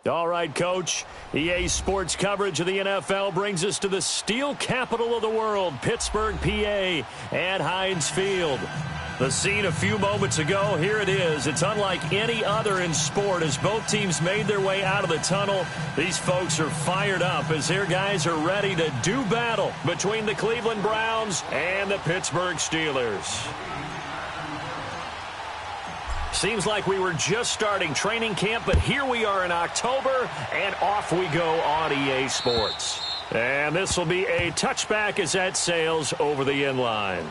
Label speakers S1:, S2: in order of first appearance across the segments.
S1: All right, Coach. EA Sports coverage of the NFL brings us to the steel capital of the world, Pittsburgh, PA, at Heinz Field. The scene a few moments ago, here it is. It's unlike any other in sport as both teams made their way out of the tunnel. These folks are fired up as their guys are ready to do battle between the Cleveland Browns and the Pittsburgh Steelers. Seems like we were just starting training camp, but here we are in October, and off we go on EA Sports. And this will be a touchback as that sails over the end line.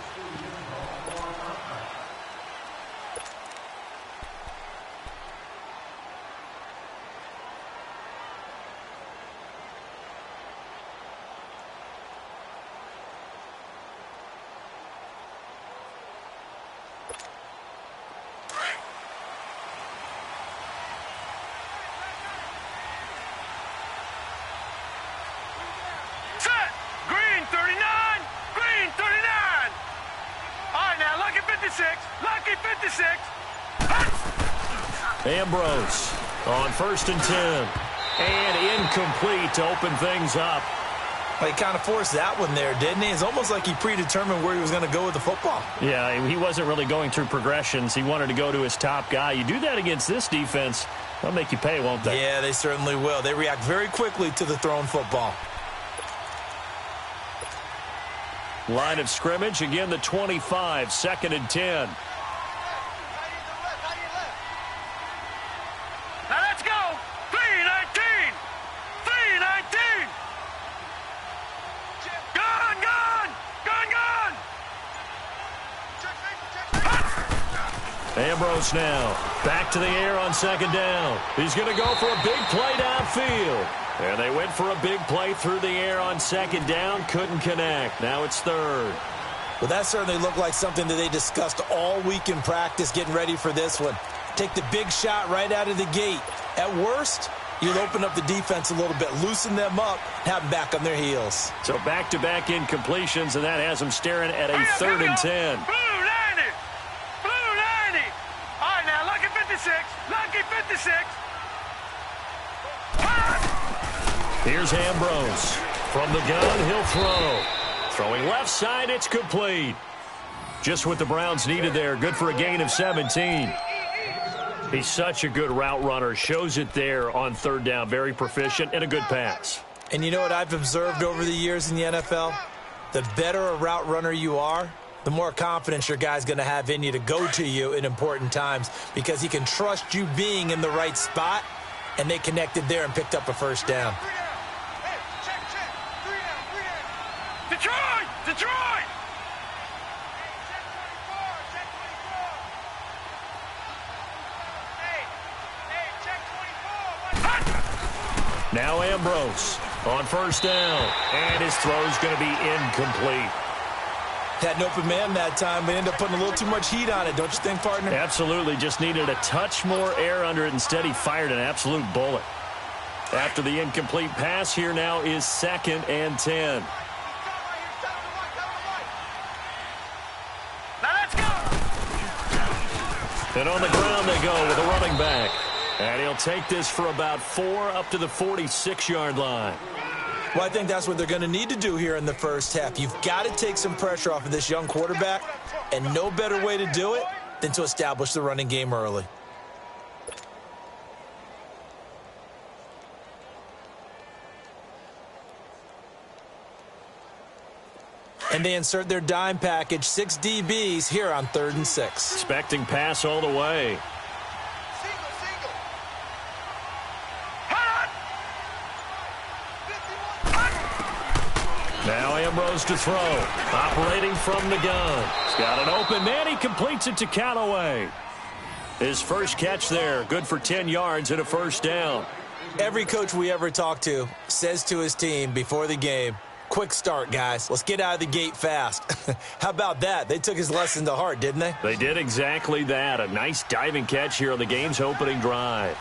S1: Ambrose on 1st and 10. And incomplete to open things up.
S2: Well, he kind of forced that one there, didn't he? It's almost like he predetermined where he was going to go with the football.
S1: Yeah, he wasn't really going through progressions. He wanted to go to his top guy. You do that against this defense, they'll make you pay, won't they?
S2: Yeah, they certainly will. They react very quickly to the thrown football.
S1: Line of scrimmage, again the 25, 2nd and 10. Ambrose now back to the air on 2nd down. He's going to go for a big play downfield. And they went for a big play through the air on 2nd down. Couldn't connect. Now it's 3rd.
S2: Well, that certainly looked like something that they discussed all week in practice, getting ready for this one. Take the big shot right out of the gate. At worst, you'll open up the defense a little bit, loosen them up, have them back on their heels.
S1: So back-to-back incompletions, and that has them staring at a 3rd and 10.
S3: Lucky 56.
S1: Here's Ambrose. From the gun, he'll throw. Throwing left side, it's complete. Just what the Browns needed there. Good for a gain of 17. He's such a good route runner. Shows it there on 3rd down. Very proficient and a good pass.
S2: And you know what I've observed over the years in the NFL? The better a route runner you are, the more confidence your guy's going to have in you to go to you in important times because he can trust you being in the right spot, and they connected there and picked up a 1st down.
S3: Detroit!
S1: Now Ambrose on 1st down, and his throw's going to be incomplete.
S2: Had an open man that time, but ended up putting a little too much heat on it, don't you think, partner?
S1: Absolutely. Just needed a touch more air under it. Instead, he fired an absolute bullet. After the incomplete pass, here now is 2nd and 10.
S3: Now let's go!
S1: And on the ground they go with a running back. And he'll take this for about 4 up to the 46-yard line.
S2: Well, I think that's what they're going to need to do here in the 1st half. You've got to take some pressure off of this young quarterback, and no better way to do it than to establish the running game early. And they insert their dime package, 6 DBs here on 3rd and 6.
S1: Expecting pass all the way. Now Ambrose to throw. Operating from the gun. He's got an open man. He completes it to Callaway. His first catch there. Good for 10 yards and a 1st down.
S2: Every coach we ever talk to says to his team before the game, quick start, guys. Let's get out of the gate fast. How about that? They took his lesson to heart, didn't they?
S1: They did exactly that. A nice diving catch here on the game's opening drive.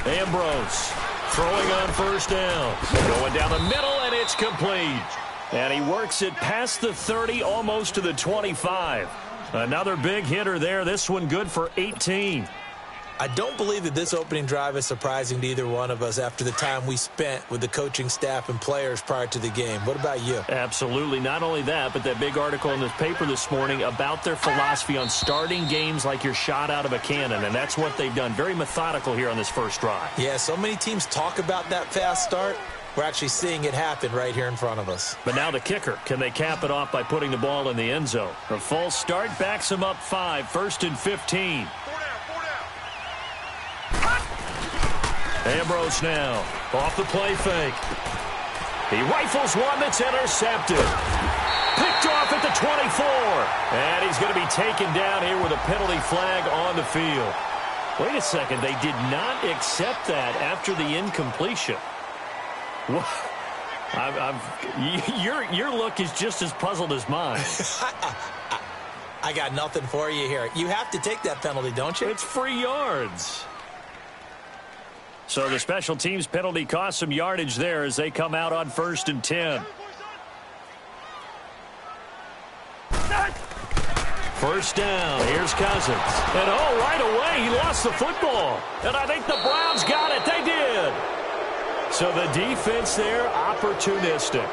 S1: Ambrose throwing on 1st down. Going down the middle, and it's complete. And he works it past the 30, almost to the 25. Another big hitter there. This one good for 18.
S2: I don't believe that this opening drive is surprising to either one of us after the time we spent with the coaching staff and players prior to the game. What about you?
S1: Absolutely. Not only that, but that big article in the paper this morning about their philosophy on starting games like you're shot out of a cannon, and that's what they've done. Very methodical here on this first drive.
S2: Yeah, so many teams talk about that fast start. We're actually seeing it happen right here in front of us.
S1: But now the kicker. Can they cap it off by putting the ball in the end zone? A false start backs them up 5, 1st and 15. Ambrose now off the play fake. He rifles one that's intercepted. Picked off at the 24. And he's going to be taken down here with a penalty flag on the field. Wait a second. They did not accept that after the incompletion. Your look is just as puzzled as mine.
S2: I got nothing for you here. You have to take that penalty, don't you?
S1: It's free yards. So the special teams penalty cost some yardage there as they come out on 1st and 10. First down. Here's Cousins. And right away he lost the football. And I think the Browns got it. They did. So the defense there, opportunistic.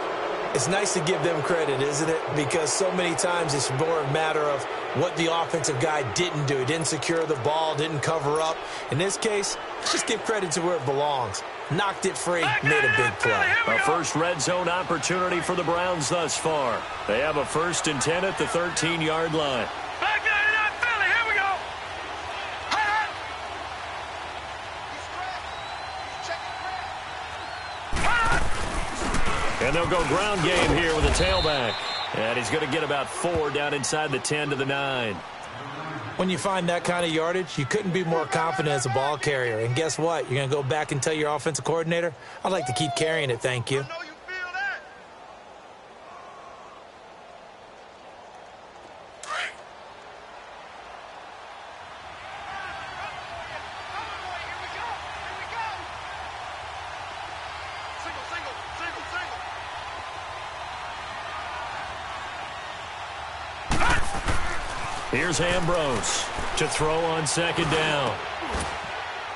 S2: It's nice to give them credit, isn't it? Because so many times it's more a matter of what the offensive guy didn't do. He didn't secure the ball, didn't cover up. In this case, let's just give credit to where it belongs. Knocked it free, made a big play.
S1: A first red zone opportunity for the Browns thus far. They have a 1st and 10 at the 13-yard line.
S3: Back there in that Philly. Here we go.
S1: And they'll go ground game here with a tailback. And he's going to get about 4 down inside the 10 to the 9.
S2: When you find that kind of yardage, you couldn't be more confident as a ball carrier. And guess what? You're going to go back and tell your offensive coordinator, I'd like to keep carrying it, thank you.
S1: Here's Ambrose to throw on 2nd down.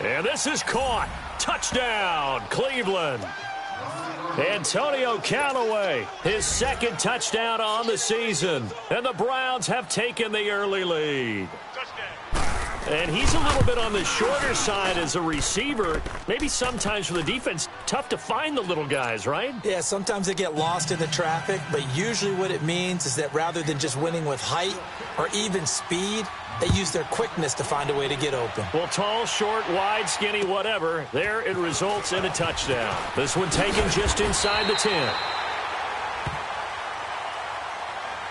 S1: And this is caught. Touchdown, Cleveland. Antonio Callaway, his 2nd touchdown on the season. And the Browns have taken the early lead. And he's a little bit on the shorter side as a receiver. Maybe sometimes for the defense, tough to find the little guys, right?
S2: Yeah, sometimes they get lost in the traffic, but usually what it means is that rather than just winning with height or even speed, they use their quickness to find a way to get open.
S1: Well, tall, short, wide, skinny, whatever, there it results in a touchdown. This one taken just inside the 10.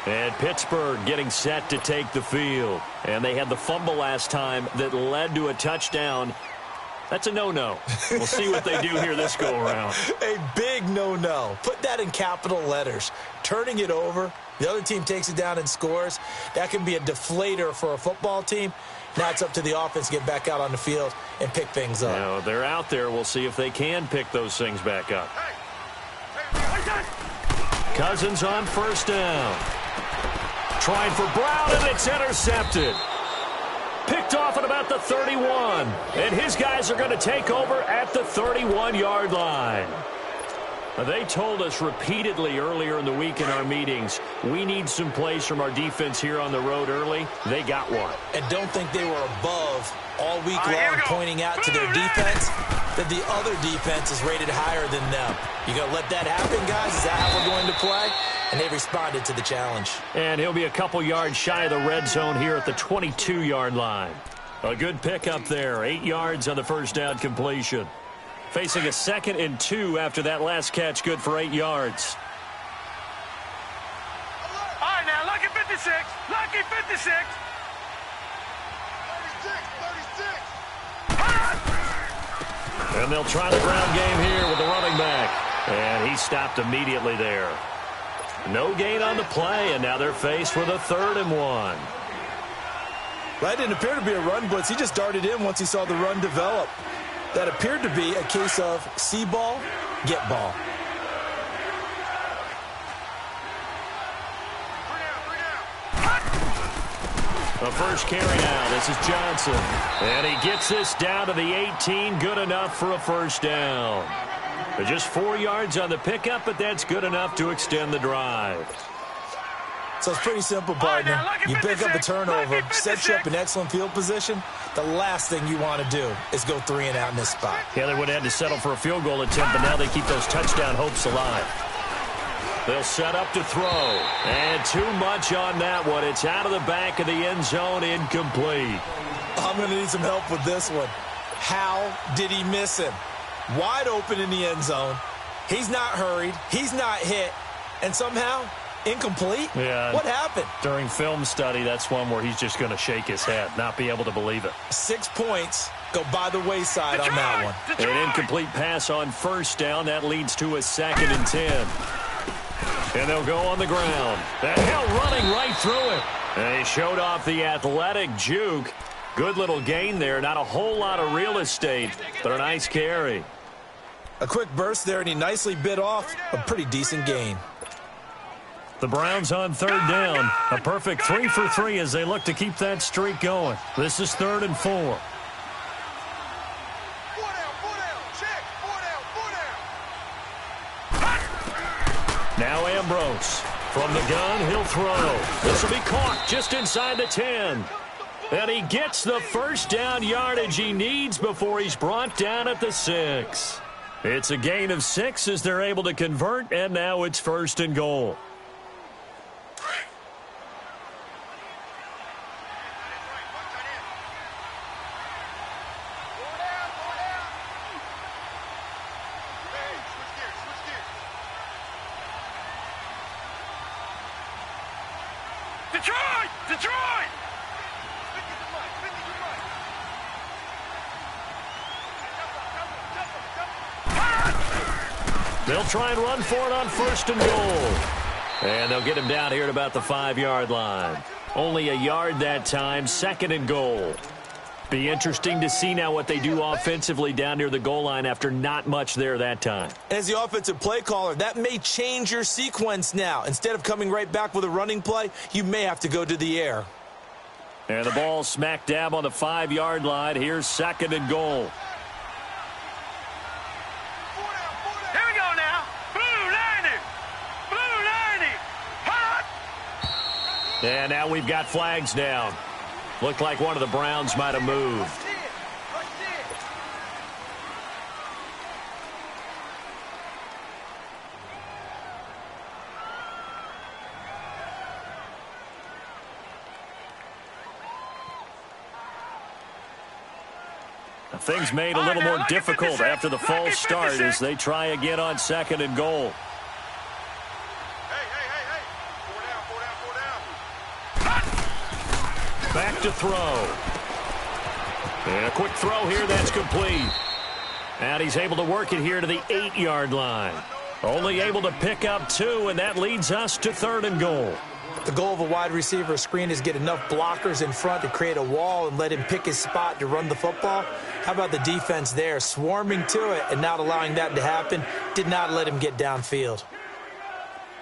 S1: And Pittsburgh getting set to take the field. And they had the fumble last time that led to a touchdown. That's a no-no. We'll see what they do here this go-around.
S2: A big no-no. Put that in capital letters. Turning it over, the other team takes it down and scores. That can be a deflator for a football team. Now it's up to the offense to get back out on the field and pick things up.
S1: Now, they're out there. We'll see if they can pick those things back up. Cousins on 1st down. Trying for Brown, and it's intercepted. Picked off at about the 31. And his guys are going to take over at the 31-yard line. They told us repeatedly earlier in the week in our meetings, we need some plays from our defense here on the road early. They got one.
S2: And don't think they were above all week long pointing out to their defense that the other defense is rated higher than them. You going to let that happen, guys? Is that how we're going to play? And they responded to the challenge.
S1: And he'll be a couple yards shy of the red zone here at the 22-yard line. A good pickup there. 8 yards on the first down completion. Facing a 2nd and 2 after that last catch, good for 8 yards.
S3: All right, now, lucky 56. Lucky 56. 36.
S1: And they'll try the ground game here with the running back. And he stopped immediately there. No gain on the play, and now they're faced with a 3rd and 1.
S2: That didn't appear to be a run blitz. He just darted in once he saw the run develop. That appeared to be a case of see ball, get ball.
S1: The first carry now. This is Johnson. And he gets this down to the 18. Good enough for a first down. Just 4 yards on the pickup, but that's good enough to extend the drive.
S2: So it's pretty simple, partner. You pick up a turnover, sets you up in excellent field position. The last thing you want to do is go 3 and out in this spot.
S1: Yeah, they would have had to settle for a field goal attempt, but now they keep those touchdown hopes alive. They'll set up to throw. And too much on that one. It's out of the back of the end zone, incomplete.
S2: I'm going to need some help with this one. How did he miss him? Wide open in the end zone. He's not hurried. He's not hit. And somehow, incomplete?
S1: Yeah.
S2: What happened?
S1: During film study, that's one where he's just going to shake his head, not be able to believe it.
S2: 6 points go by the wayside on that one.
S1: An incomplete pass on first down. That leads to a 2nd and 10. And they'll go on the ground. The Hill running right through it. And he showed off the athletic juke. Good little gain there. Not a whole lot of real estate, but a nice carry.
S2: A quick burst there, and he nicely bit off a pretty decent gain.
S1: The Browns on 3rd down. A perfect 3 for 3 as they look to keep that streak going. This is 3rd and 4. Now Ambrose. From the gun, he'll throw. This will be caught just inside the 10. And he gets the first down yardage he needs before he's brought down at the 6. It's a gain of 6 as they're able to convert, and now it's 1st and goal.
S3: Detroit!
S1: They'll try and run for it on 1st and goal. And they'll get him down here at about the 5-yard line. Only a yard that time, 2nd and goal. Be interesting to see now what they do offensively down near the goal line after not much there that time.
S2: As the offensive play caller, that may change your sequence now. Instead of coming right back with a running play, you may have to go to the air.
S1: And the ball smack dab on the 5-yard line. Here's 2nd and goal.
S3: Here we go now. Blue 90. Blue 90. Hot.
S1: And now we've got flags down. Looked like one of the Browns might have moved. Things made a little more difficult after the false start as they try again on 2nd and goal. Back to throw. And a quick throw here, that's complete. And he's able to work it here to the 8-yard line. Only able to pick up 2, and that leads us to 3rd and goal.
S2: The goal of a wide receiver screen is get enough blockers in front to create a wall and let him pick his spot to run the football. How about the defense there, swarming to it and not allowing that to happen? Did not let him get downfield.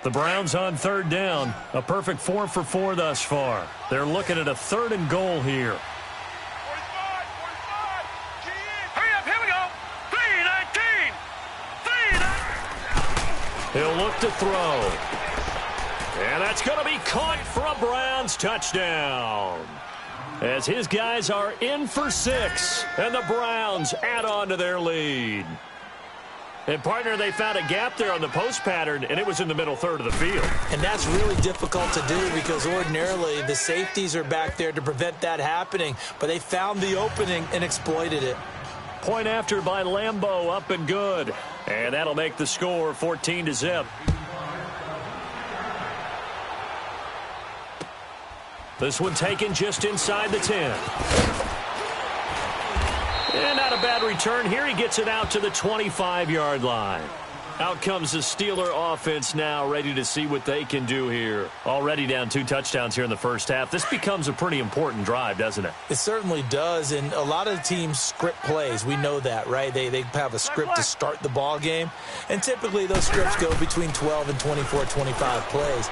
S1: The Browns on 3rd down. A perfect 4 for 4 thus far. They're looking at a 3rd and goal here.
S3: 45. Hurry up, here we go. 3-19.
S1: He'll look to throw. And that's going to be caught for a Browns touchdown. As his guys are in for 6, and the Browns add on to their lead. And, partner, they found a gap there on the post pattern, and it was in the middle 3rd of the field.
S2: And that's really difficult to do because ordinarily the safeties are back there to prevent that happening. But they found the opening and exploited it.
S1: Point after by Lambeau, up and good. And that'll make the score 14-0. This one taken just inside the 10. And not a bad return here. He gets it out to the 25-yard line. Out comes the Steeler offense now, ready to see what they can do here. Already down 2 touchdowns here in the first half. This becomes a pretty important drive, doesn't it?
S2: It certainly does, and a lot of teams script plays. We know that, right? They have a script to start the ball game, and typically those scripts go between 12 and 24, 25 plays.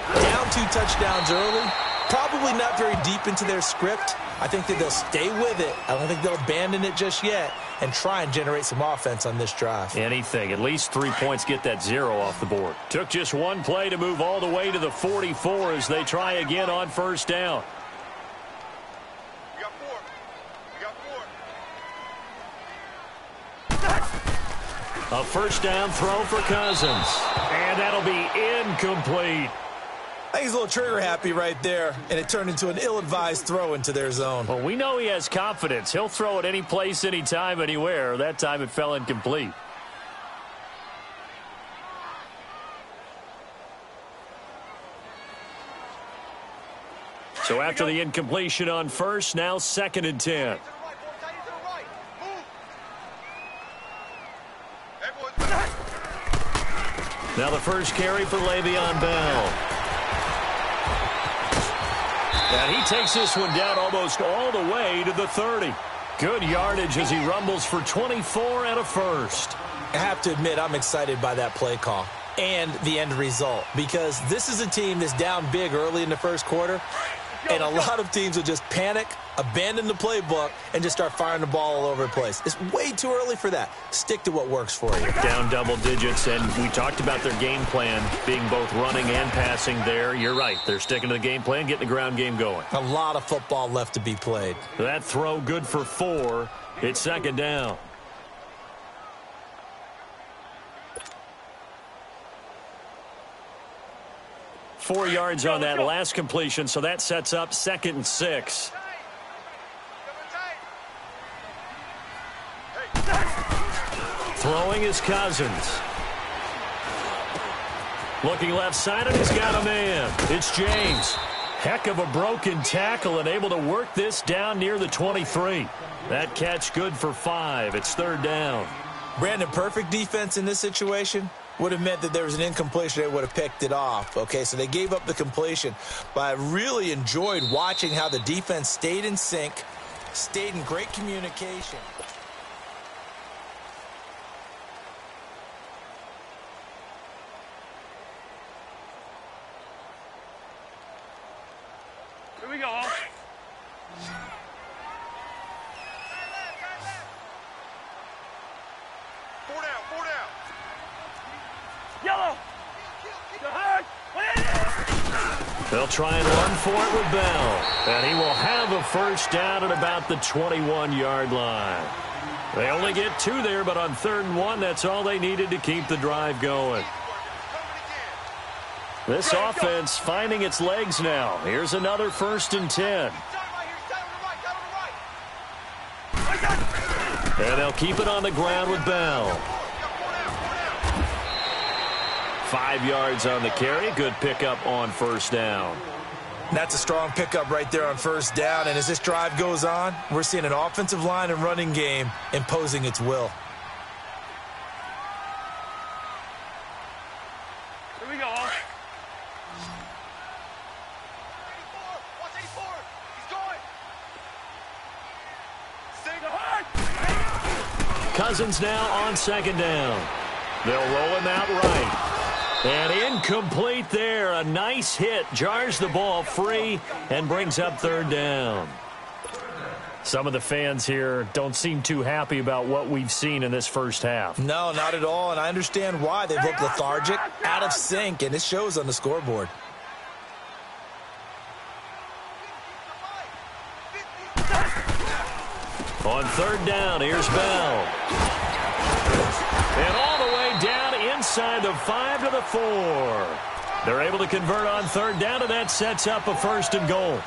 S2: Down 2 touchdowns early, probably not very deep into their script. I think that they'll stay with it. I don't think they'll abandon it just yet and try and generate some offense on this drive.
S1: Anything. At least 3 points, get that 0 off the board. Took just one play to move all the way to the 44 as they try again on first down.
S3: You got 4. You got 4.
S1: A first down throw for Cousins. And that'll be incomplete.
S2: I think he's a little trigger happy right there, and it turned into an ill-advised throw into their zone.
S1: Well, we know he has confidence. He'll throw it any place, anytime, anywhere. That time it fell incomplete. So after the incompletion on first, now 2nd and 10. Now the first carry for Le'Veon Bell. And he takes this one down almost all the way to the 30. Good yardage as he rumbles for 24 and a first.
S2: I have to admit, I'm excited by that play call and the end result, because this is a team that's down big early in the first quarter, and a lot of teams will just panic, abandon the playbook, and just start firing the ball all over the place. It's way too early for that. Stick to what works for you.
S1: Down double digits, and we talked about their game plan being both running and passing there. You're right. They're sticking to the game plan, getting the ground game going.
S2: A lot of football left to be played.
S1: That throw good for 4. It's 2nd down. Four yards on that last completion, so that sets up 2nd and 6. Throwing is Cousins. Looking left side, and he's got a man. It's James. Heck of a broken tackle and able to work this down near the 23. That catch good for 5. It's 3rd down.
S2: Brandon, perfect defense in this situation would have meant that there was an incompletion. They would have picked it off. Okay, so they gave up the completion. But I really enjoyed watching how the defense stayed in sync, stayed in great communication.
S3: Here we go. Four down. Yellow.
S1: They'll try and run for it with Bell. And he will have a first down at about the 21-yard line. They only get 2 there, but on 3rd and 1, that's all they needed to keep the drive going. This offense finding its legs now. Here's another 1st and 10. And they'll keep it on the ground with Bell. 5 yards on the carry. Good pickup on first down.
S2: That's a strong pickup right there on first down. And as this drive goes on, we're seeing an offensive line and running game imposing its will.
S3: Here we go.
S1: Cousins now on 2nd down. They'll roll him out right. And incomplete there. A nice hit. Jars the ball free and brings up 3rd down. Some of the fans here don't seem too happy about what we've seen in this first half.
S2: No, not at all. And I understand why. They've looked lethargic, out of sync, and it shows on the scoreboard.
S1: On 3rd down, here's Bell. And all the way down inside the 5 to the 4. They're able to convert on 3rd down, and that sets up a 1st and goal.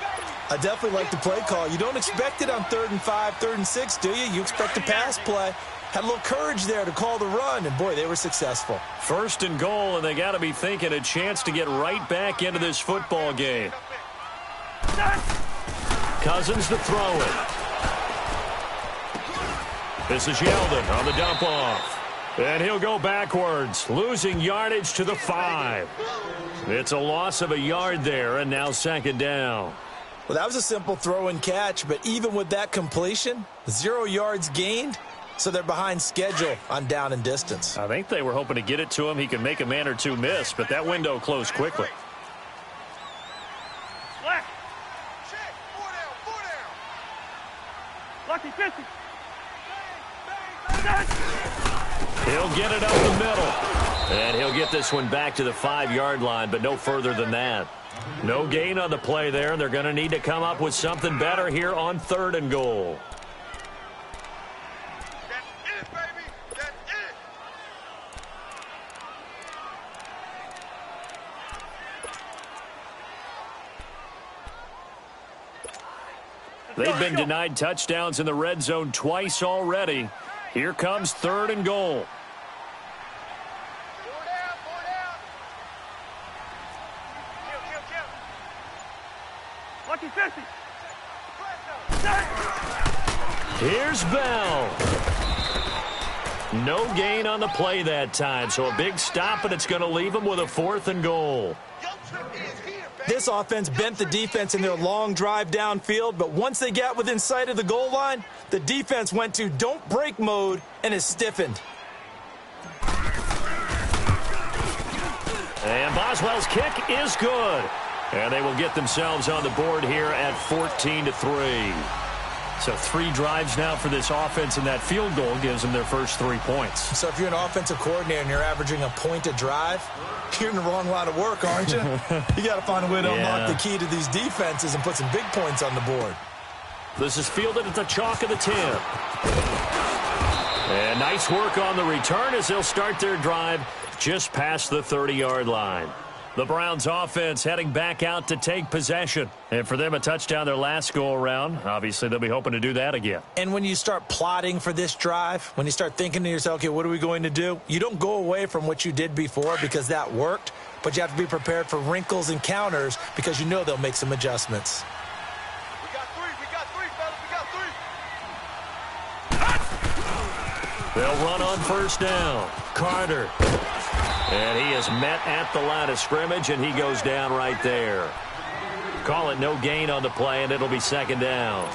S2: I definitely like the play call. You don't expect it on 3rd and 5, 3rd and 6, do you? You expect a pass play. Had a little courage there to call the run, and boy, they were successful.
S1: 1st and goal, and they got to be thinking a chance to get right back into this football game. Cousins to throw it. This is Yeldon on the dump off. And he'll go backwards, losing yardage to the 5. It's a loss of a yard there, and now 2nd down.
S2: Well, that was a simple throw and catch, but even with that completion, 0 yards gained, so they're behind schedule on down and distance.
S1: I think they were hoping to get it to him. He could make a man or two miss, but that window closed quickly.
S3: 50.
S1: He'll get it up the middle. And he'll get this one back to the 5-yard line, but no further than that. No gain on the play there, and they're going to need to come up with something better here on 3rd and goal.
S3: That's it, baby. That's it.
S1: They've been denied touchdowns in the red zone twice already. Here comes 3rd and goal.
S3: Lucky 50.
S1: Here's Bell. No gain on the play that time, so a big stop, and it's going to leave them with a 4th and goal.
S2: This offense bent the defense in their long drive downfield, but once they got within sight of the goal line, the defense went to don't break mode and is stiffened.
S1: And Boswell's kick is good. And they will get themselves on the board here at 14-3. So 3 drives now for this offense, and that field goal gives them their first 3 points.
S2: So if you're an offensive coordinator and you're averaging a point a drive, you're in the wrong line of work, aren't you? You got to find a way to unlock the key to these defenses and put some big points on the board.
S1: This is fielded at the chalk of the 10. And nice work on the return as they'll start their drive just past the 30-yard line. The Browns offense heading back out to take possession. And for them, a touchdown their last go-around. Obviously, they'll be hoping to do that again.
S2: And when you start plotting for this drive, when you start thinking to yourself, okay, what are we going to do? You don't go away from what you did before because that worked, but you have to be prepared for wrinkles and counters because you know they'll make some adjustments.
S3: We got 3, fellas. We got 3.
S1: They'll run on first down. Carter. And he is met at the line of scrimmage, and he goes down right there. Call it no gain on the play, and it'll be 2nd down.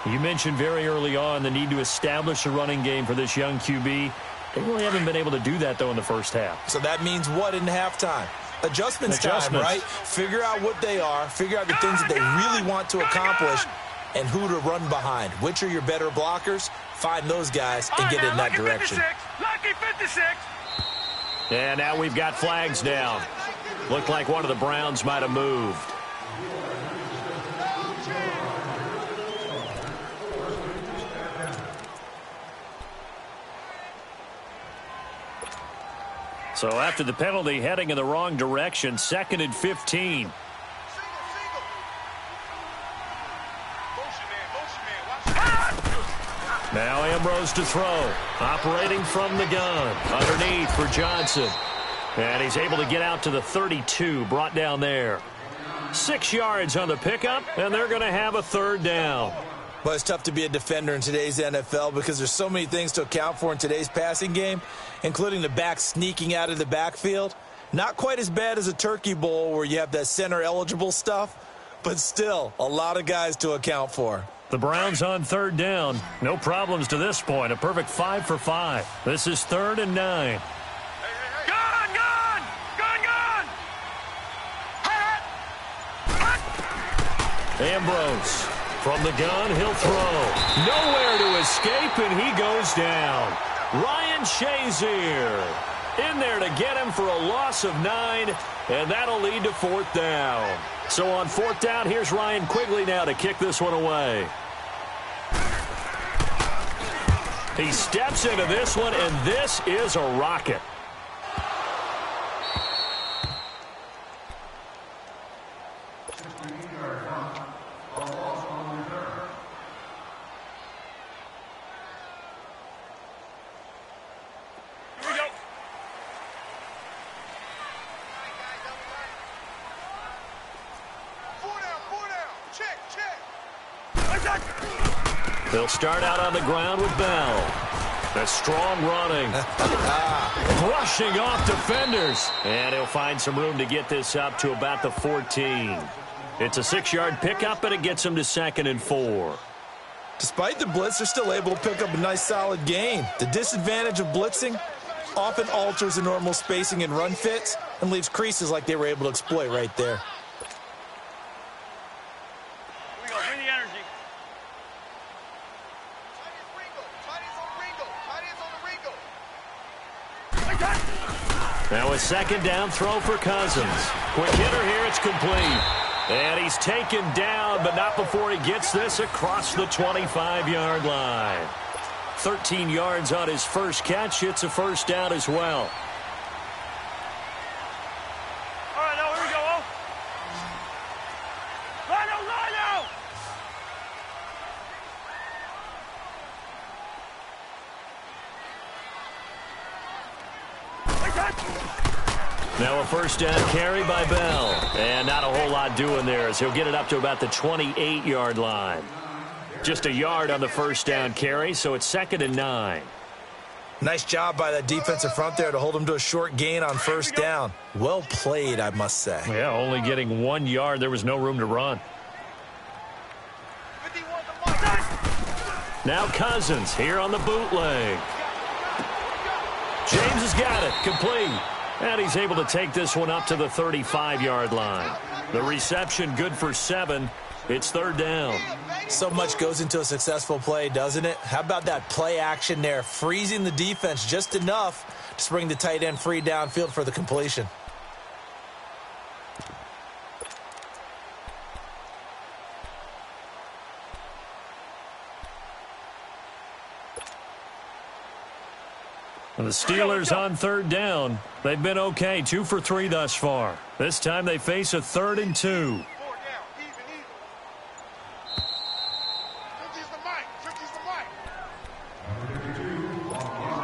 S1: You mentioned very early on the need to establish a running game for this young QB. They really haven't been able to do that, though, in the first half.
S2: So that means what in halftime? Adjustments time, right? Figure out what they are, figure out the things that they really want to accomplish, and who to run behind. Which are your better blockers? Find those guys and get in that direction.
S3: Lucky 56.
S1: And now we've got flags down. Looked like one of the Browns might have moved. So after the penalty, heading in the wrong direction, 2nd and 15. Now Ambrose to throw. Operating from the gun. Underneath for Johnson. And he's able to get out to the 32. Brought down there. 6 yards on the pickup, and they're going to have a 3rd down.
S2: Well, it's tough to be a defender in today's NFL because there's so many things to account for in today's passing game, including the back sneaking out of the backfield. Not quite as bad as a Turkey Bowl where you have that center-eligible stuff, but still a lot of guys to account for.
S1: The Browns on 3rd down. No problems to this point. A perfect 5 for 5. This is 3rd and 9. Ambrose from the gun. He'll throw. Nowhere to escape, and he goes down. Ryan Shazier in there to get him for a loss of 9, and that'll lead to 4th down. So on 4th down, here's Ryan Quigley now to kick this one away. He steps into this one, and this is a rocket. They'll start out on the ground with Bell. A strong running. Brushing off defenders. And he'll find some room to get this up to about the 14. It's a 6-yard pickup, and it gets him to 2nd and 4.
S2: Despite the blitz, they're still able to pick up a nice, solid gain. The disadvantage of blitzing often alters the normal spacing and run fits and leaves creases like they were able to exploit right there.
S3: Here we go. Bring the energy.
S1: So a second down throw for Cousins. Quick hitter here, it's complete. And he's taken down, but not before he gets this across the 25-yard line. 13 yards on his first catch. It's a first down as well.
S3: All right, now here we go. Line out.
S1: Now a first down carry by Bell. And not a whole lot doing there as he'll get it up to about the 28-yard line. Just a yard on the first down carry, so it's 2nd and 9.
S2: Nice job by that defensive front there to hold him to a short gain on first down. Well played, I must say.
S1: Yeah, only getting 1 yard. There was no room to run. Now Cousins here on the bootleg. James has got it. Complete. And he's able to take this one up to the 35-yard line. The reception good for 7. It's 3rd down.
S2: So much goes into a successful play, doesn't it? How about that play action there, freezing the defense just enough to bring the tight end free downfield for the completion.
S1: And the Steelers on 3rd down. They've been okay, 2 for 3 thus far. This time they face a 3rd and 2.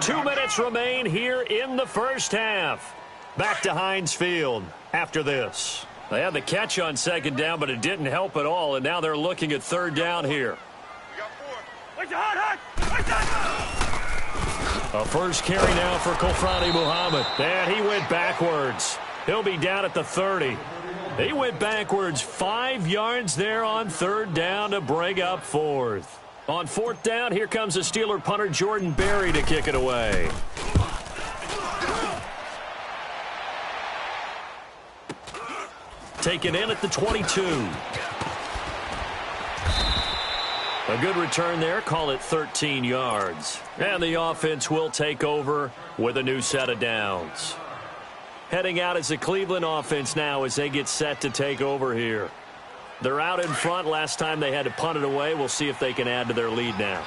S1: 2 minutes remain here in the first half. Back to Heinz Field after this. They had the catch on 2nd down, but it didn't help at all, and now they're looking at 3rd down here. A first carry now for Kofrani Muhammad. And he went backwards. He'll be down at the 30. He went backwards 5 yards there on 3rd down to bring up 4th. On 4th down, here comes the Steeler punter Jordan Berry to kick it away. Taken in at the 22. A good return there. Call it 13 yards. And the offense will take over with a new set of downs. Heading out as the Cleveland offense now as they get set to take over here. They're out in front. Last time they had to punt it away. We'll see if they can add to their lead now.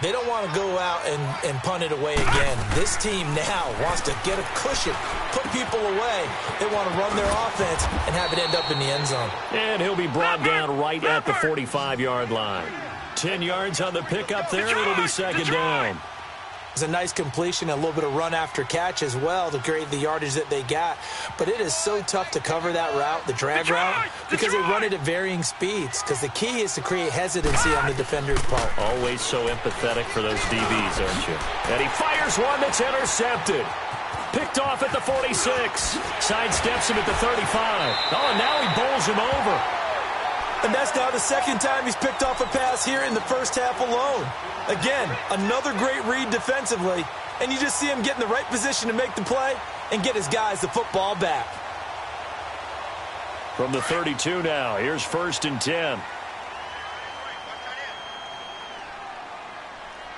S2: They don't want to go out and punt it away again. This team now wants to get a cushion, put people away. They want to run their offense and have it end up in the end zone.
S1: And he'll be brought down right at the 45-yard line. 10 yards on the pickup there. It'll be 2nd down.
S2: It's a nice completion, a little bit of run after catch as well to create the yardage that they got. But it is so tough to cover that route, the drag route, because they run it at varying speeds. Because the key is to create hesitancy on the defender's part.
S1: Always so empathetic for those DBs, aren't you? And he fires one that's intercepted. Picked off at the 46. Sidesteps him at the 35. Oh, and now he bowls him over.
S2: And that's now the 2nd time he's picked off a pass here in the first half alone. Again, another great read defensively, and you just see him get in the right position to make the play and get his guys the football back.
S1: From the 32 now, here's 1st and 10.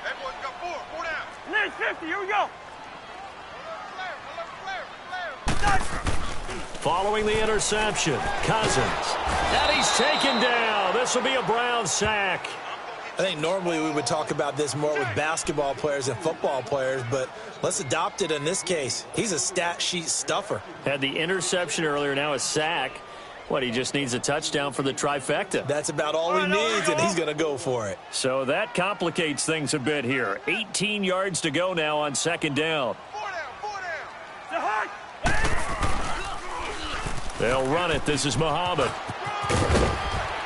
S3: That boy's got 4 down. Next 50, here we go.
S1: Following the interception, Cousins. And he's taken down. This will be a Brown sack.
S2: I think normally we would talk about this more with basketball players and football players, but let's adopt it in this case. He's a stat sheet stuffer.
S1: Had the interception earlier, now a sack. What, he just needs a touchdown for the trifecta.
S2: That's about all he needs, and he's going to go for it.
S1: So that complicates things a bit here. 18 yards to go now on 2nd down.
S3: 4 down.
S1: They'll run it. This is Muhammad.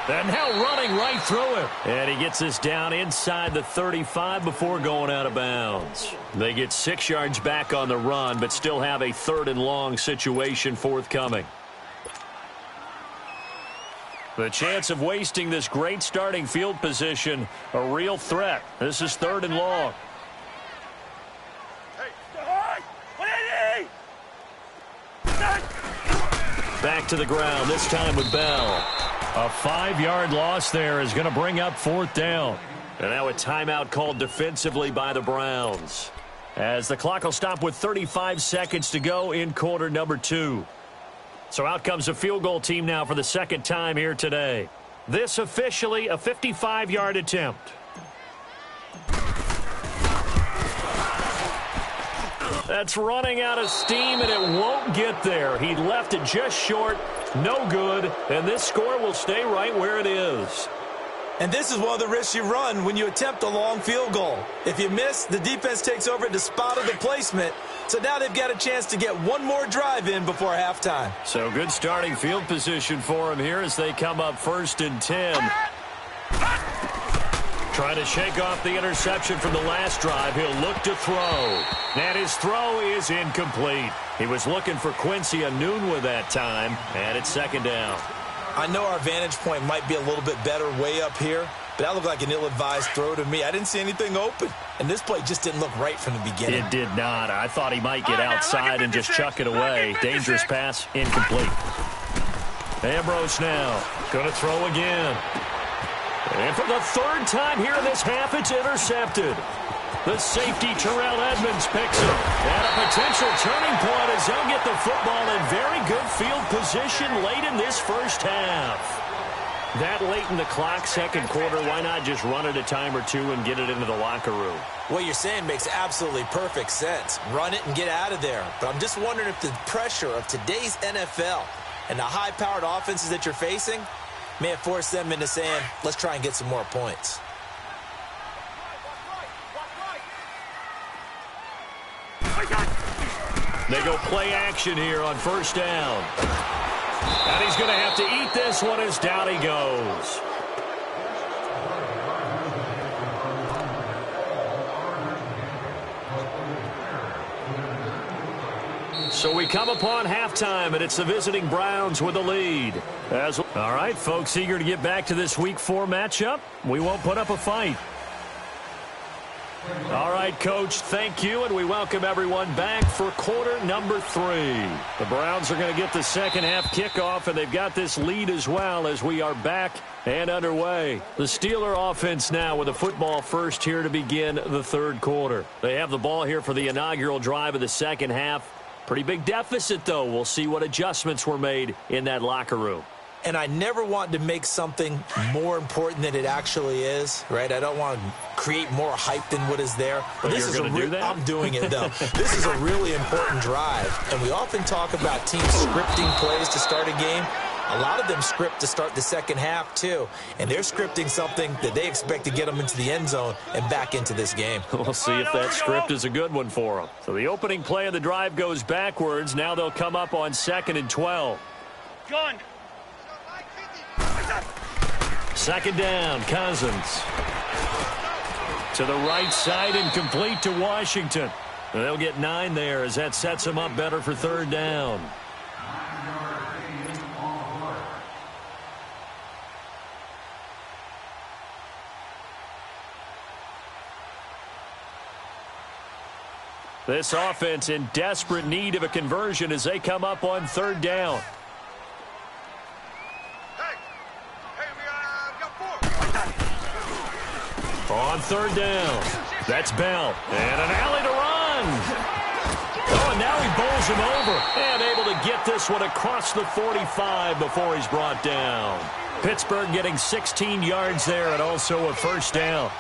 S1: And now running right through him. And he gets this down inside the 35 before going out of bounds. They get 6 yards back on the run, but still have a 3rd and long situation forthcoming. The chance of wasting this great starting field position, a real threat. This is 3rd and long. Back to the ground, this time with Bell. A 5-yard loss there is going to bring up 4th down. And now a timeout called defensively by the Browns. as the clock will stop with 35 seconds to go in quarter number 2. So out comes a field goal team now for the second time here today. This officially a 55-yard attempt. That's running out of steam, and it won't get there. He left it just short, no good, and this score will stay right where it is.
S2: And this is one of the risks you run when you attempt a long field goal. If you miss, the defense takes over at the spot of the placement. So now they've got a chance to get one more drive in before halftime.
S1: So good starting field position for him here as they come up 1st and 10. Trying to shake off the interception from the last drive. He'll look to throw. And his throw is incomplete. He was looking for Quincy Enunwa that time, and it's 2nd down.
S2: I know our vantage point might be a little bit better way up here, but that looked like an ill-advised throw to me. I didn't see anything open, and this play just didn't look right from the beginning.
S1: It did not. I thought he might get outside and just chuck it away. Dangerous pass, incomplete. Ambrose now going to throw again. And for the 3rd time here in this half, it's intercepted. The safety, Terrell Edmonds, picks it. And a potential turning point as they'll get the football in very good field position late in this first half. That late in the clock, 2nd quarter, why not just run it a time or two and get it into the locker room?
S2: What you're saying makes absolutely perfect sense. Run it and get out of there. But I'm just wondering if the pressure of today's NFL and the high-powered offenses that you're facing may have forced them into saying, let's try and get some more points.
S1: They go play action here on 1st down. And he's going to have to eat this one as down he goes. So we come upon halftime, and it's the visiting Browns with the lead. All right, folks, eager to get back to this Week 4 matchup. We won't put up a fight. All right, Coach, thank you, and we welcome everyone back for quarter number 3. The Browns are going to get the second half kickoff, and they've got this lead as well as we are back and underway. The Steeler offense now with the football first here to begin the 3rd quarter. They have the ball here for the inaugural drive of the second half. Pretty big deficit, though. We'll see what adjustments were made in that locker room.
S2: And I never want to make something more important than it actually is, right? I don't want to create more hype than what is there.
S1: But this is do that?
S2: I'm doing it, though. This is a really important drive. And we often talk about teams scripting plays to start a game. A lot of them script to start the second half, too. And they're scripting something that they expect to get them into the end zone and back into this game.
S1: We'll see if that script is a good one for them. So the opening play of the drive goes backwards. Now they'll come up on 2nd and 12.
S3: Gun.
S1: 2nd down, Cousins. To the right side and complete to Washington. They'll get 9 there as that sets them up better for 3rd down. This offense in desperate need of a conversion as they come up on 3rd down. On 3rd down, that's Bell. And an alley to run. Oh, and now he bowls him over. And able to get this one across the 45 before he's brought down. Pittsburgh getting 16 yards there and also a 1st down.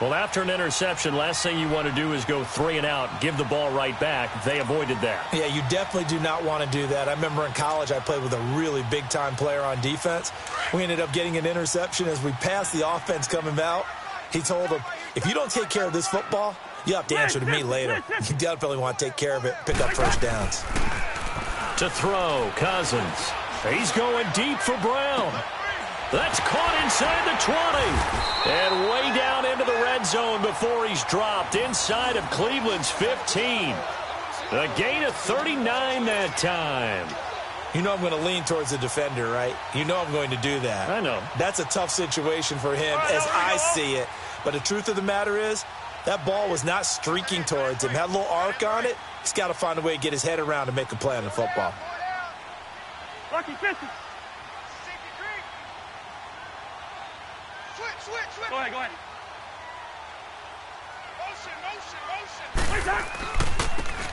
S1: Well, after an interception, last thing you want to do is go 3 and out, give the ball right back. They avoided that.
S2: Yeah, you definitely do not want to do that. I remember in college I played with a really big-time player on defense. We ended up getting an interception as we passed the offense coming out. He told him, if you don't take care of this football, you'll have to answer to me later. You definitely want to take care of it, pick up 1st downs.
S1: To throw, Cousins. He's going deep for Brown. That's caught inside the 20. And way down into the red zone before he's dropped inside of Cleveland's 15. A gain of 39 that time.
S2: You know I'm going to lean towards the defender, right? You know I'm going to do that.
S1: I know.
S2: That's a tough situation for him as I see it. But the truth of the matter is, that ball was not streaking towards him. Had a little arc on it. He's got to find a way to get his head around and make a play on the football.
S3: Lucky 50. Switch. Go ahead.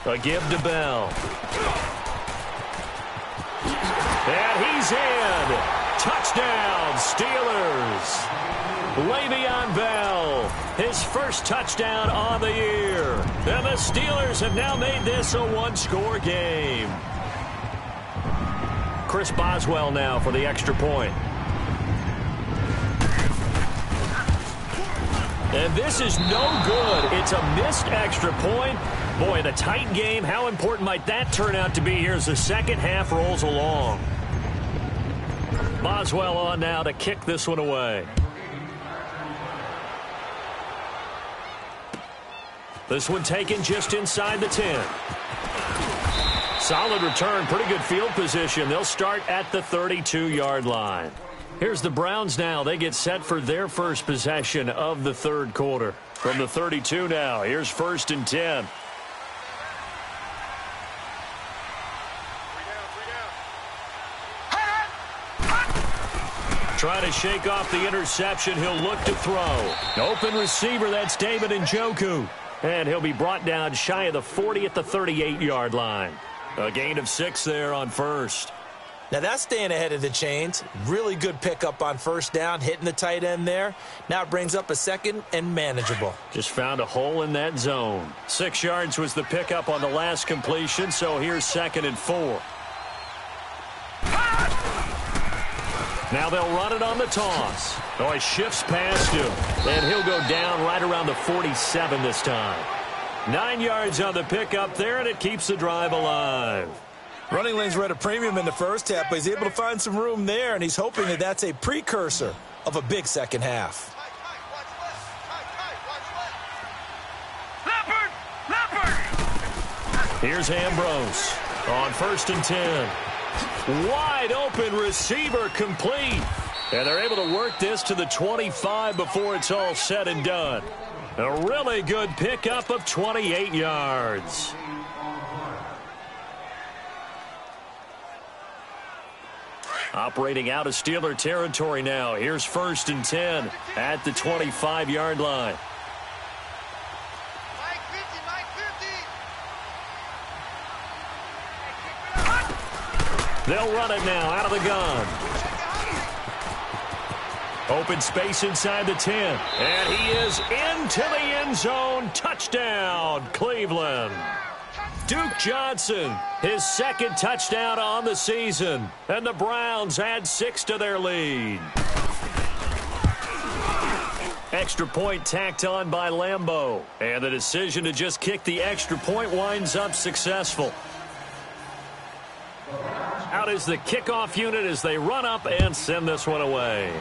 S1: A give to Bell. And he's in. Touchdown, Steelers. Le'Veon Bell, his first touchdown on the year. And the Steelers have now made this a one-score game. Chris Boswell now for the extra point. And this is no good. It's a missed extra point. Boy, in a tight game, how important might that turn out to be here as the second half rolls along? Boswell on now to kick this one away. This one taken just inside the 10. Solid return, pretty good field position. They'll start at the 32-yard line. Here's the Browns now. They get set for their first possession of the third quarter. From the 32 now, here's 1st and 10. Trying to shake off the interception. He'll look to throw. Open receiver, that's David Njoku. And he'll be brought down shy of the 40 at the 38-yard line. A gain of 6 there on first.
S2: Now that's staying ahead of the chains. Really good pickup on first down, hitting the tight end there. Now it brings up a second and manageable. Just
S1: found a hole in that zone. 6 yards was the pickup on the last completion, so here's 2nd and 4. Now they'll run it on the toss. Oh, he shifts past him, and he'll go down right around the 47 this time. 9 yards on the pickup there, and it keeps the drive alive.
S2: Running lanes were at a premium in the first half, but he's able to find some room there, and he's hoping that that's a precursor of a big second half.
S1: Here's Ambrose on 1st and 10. Wide open receiver complete. And they're able to work this to the 25 before it's all said and done. A really good pickup of 28 yards. Operating out of Steeler territory now. Here's 1st and 10 at the 25-yard line. They'll run it now out of the gun. Open space inside the 10. And he is into the end zone. Touchdown, Cleveland. Duke Johnson, his 2nd touchdown on the season. And the Browns add 6 to their lead. Extra point tacked on by Lambeau. And the decision to just kick the extra point winds up successful. Out is the kickoff unit as they run up and send this one away.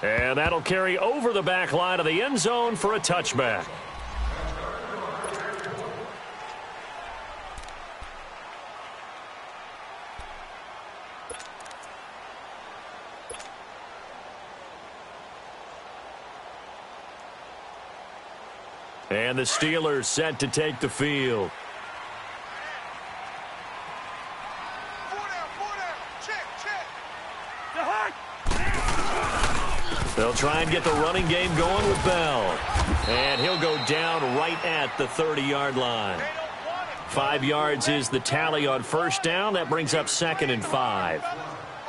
S1: And that'll carry over the back line of the end zone for a touchback. And the Steelers set to take the field. They'll try and get the running game going with Bell. And he'll go down right at the 30-yard line. 5 yards is the tally on first down. That brings up 2nd and 5.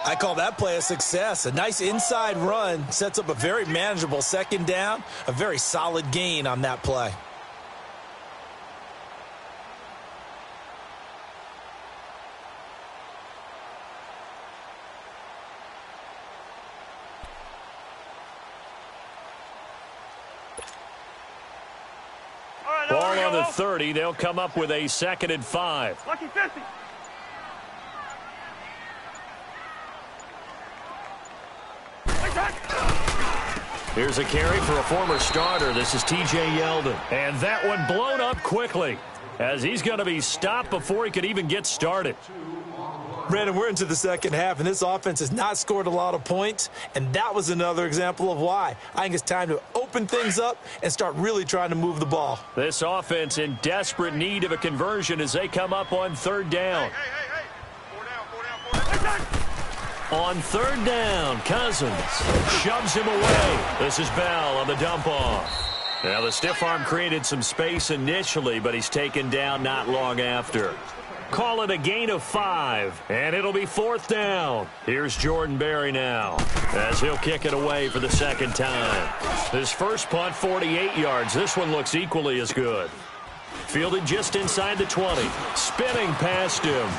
S2: I call that play a success. A nice inside run sets up a very manageable second down. A very solid gain on that play.
S1: Ball on the 30. They'll come up with a 2nd and 5.
S3: Lucky 50.
S1: Here's a carry for a former starter. This is T.J. Yeldon. And that one blown up quickly as he's going to be stopped before he could even get started.
S2: Brandon, we're into the second half, and this offense has not scored a lot of points, and that was another example of why. I think it's time to open things up and start really trying to move the ball.
S1: This offense in desperate need of a conversion as they come up on 3rd down. On third down, Cousins shoves him away. This is Bell on the dump off. Now, the stiff arm created some space initially, but he's taken down not long after. Call it a gain of 5, and it'll be fourth down. Here's Jordan Berry now, as he'll kick it away for the second time. His first punt, 48 yards. This one looks equally as good. Fielded just inside the 20. Spinning past him.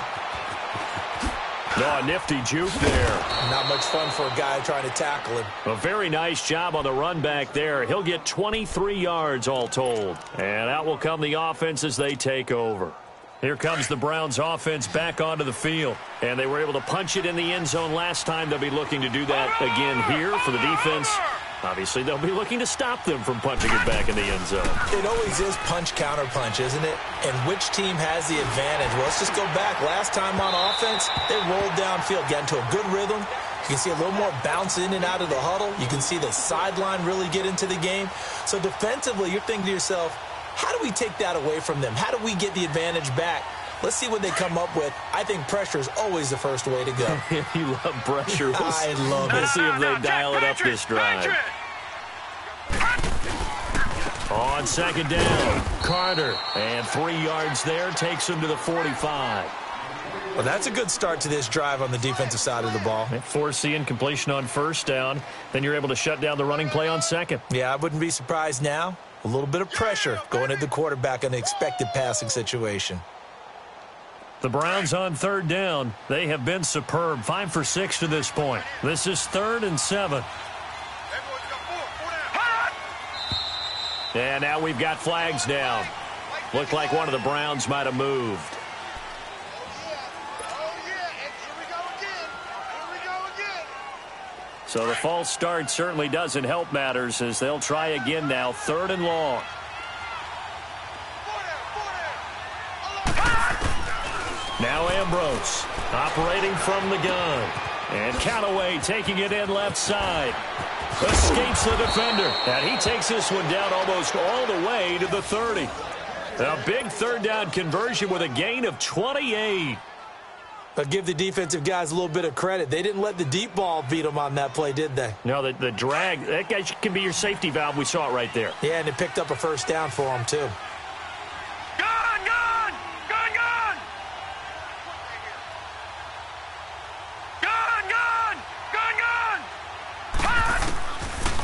S1: Oh, a nifty juke there.
S2: Not much fun for a guy trying to tackle him.
S1: A very nice job on the run back there. He'll get 23 yards all told. And out will come the offense as they take over. Here comes the Browns offense back onto the field. And they were able to punch it in the end zone last time. They'll be looking to do that again here for the defense. Obviously, they'll be looking to stop them from punching it back in the end zone.
S2: It always is punch-counter-punch, isn't it? And which team has the advantage? Well, let's just go back. Last time on offense, they rolled downfield, got into a good rhythm. You can see a little more bounce in and out of the huddle. You can see the sideline really get into the game. So defensively, you're thinking to yourself, how do we take that away from them? How do we get the advantage back? Let's see what they come up with. I think pressure is always the first way to go.
S1: You love pressure.
S2: I love it.
S1: Let's see if they dial it up this drive. On second down, Carter. And 3 yards there takes him to the 45.
S2: Well, that's a good start to this drive on the defensive side of the ball.
S1: Force the incompletion on first down. Then you're able to shut down the running play on second.
S2: Yeah, I wouldn't be surprised now. A little bit of pressure going at the quarterback in an expected passing situation.
S1: The Browns on third down. They have been superb. 5 for 6 to this point. This is 3rd and 7. And now we've got flags down. Looked like one of the Browns might have moved. So the false start certainly doesn't help matters as they'll try again now. 3rd and long. Now Ambrose operating from the gun. And Callaway taking it in left side. Escapes the defender. And he takes this one down almost all the way to the 30. A big third down conversion with a gain of 28.
S2: But give the defensive guys a little bit of credit. They didn't let the deep ball beat them on that play, did they?
S1: No, the drag, that guy can be your safety valve. We saw it right there.
S2: Yeah, and it picked up a first down for them, too.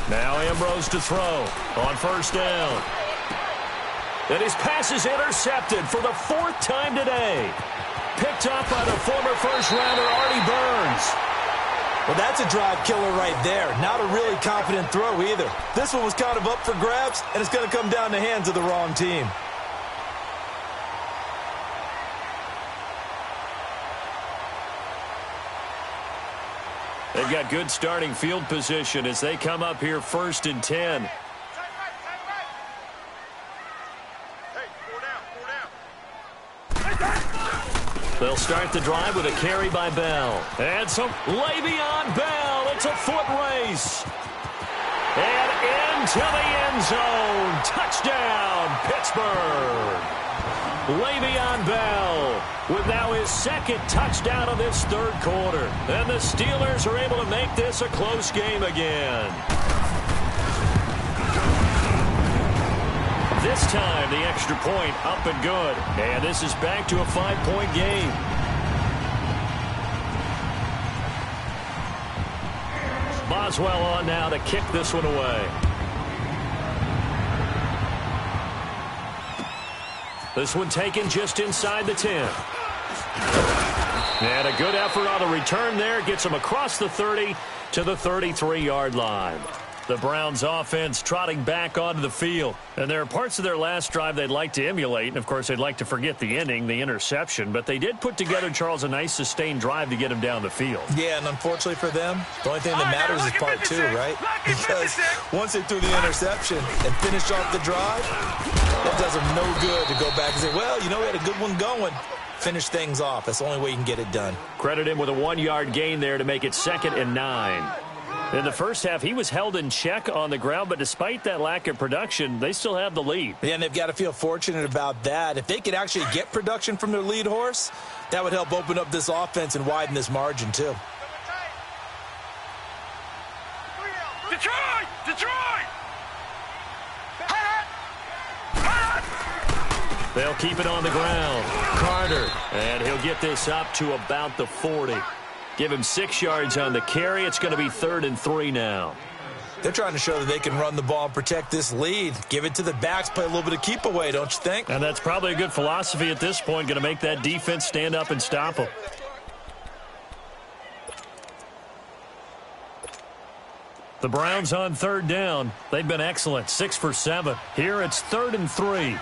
S1: Now Ambrose to throw on first down. And his pass is intercepted for the 4th time today. Picked up by the former first-rounder Artie Burns.
S2: Well, that's a drive killer right there. Not a really confident throw either. This one was kind of up for grabs, and it's going to come down the hands of the wrong team.
S1: They've got good starting field position as they come up here 1st and 10. They'll start the drive with a carry by Bell. And so Le'Veon Bell, it's a foot race. And into the end zone. Touchdown, Pittsburgh. Le'Veon Bell with now his 2nd touchdown of this 3rd quarter. And the Steelers are able to make this a close game again. This time, the extra point up and good. And this is back to a 5-point game. Boswell on now to kick this one away. This one taken just inside the 10. And a good effort on the return there. Gets him across the 30 to the 33-yard line. The Browns offense trotting back onto the field. And there are parts of their last drive they'd like to emulate. And, of course, they'd like to forget the ending, the interception. But they did put together, Charles, a nice sustained drive to get him down the field.
S2: Yeah, and unfortunately for them, the only thing that matters is part 2, right? Because once they threw the interception and finished off the drive, that does them no good to go back and say, well, you know, we had a good one going. Finish things off. That's the only way you can get it done.
S1: Credit him with a 1-yard gain there to make it 2nd and 9. In the first half, he was held in check on the ground, but despite that lack of production, they still have the lead.
S2: Yeah, and they've got to feel fortunate about that. If they could actually get production from their lead horse, that would help open up this offense and widen this margin, too.
S1: They'll keep it on the ground. Carter, and he'll get this up to about the 40. Give him 6 yards on the carry. It's going to be 3rd and 3 now.
S2: They're trying to show that they can run the ball and protect this lead. Give it to the backs, play a little bit of keep away, don't you think?
S1: And that's probably a good philosophy at this point, going to make that defense stand up and stop them. The Browns on 3rd down. They've been excellent, 6 for 7. Here it's 3rd and 3.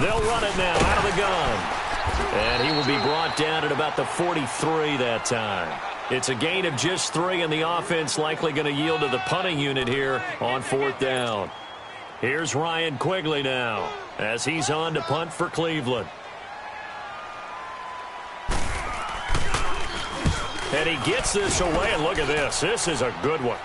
S1: They'll run it now out of the gun. And he will be brought down at about the 43 that time. It's a gain of just 3, and the offense likely going to yield to the punting unit here on 4th down. Here's Ryan Quigley now as he's on to punt for Cleveland. And he gets this away, and look at this. This is a good one.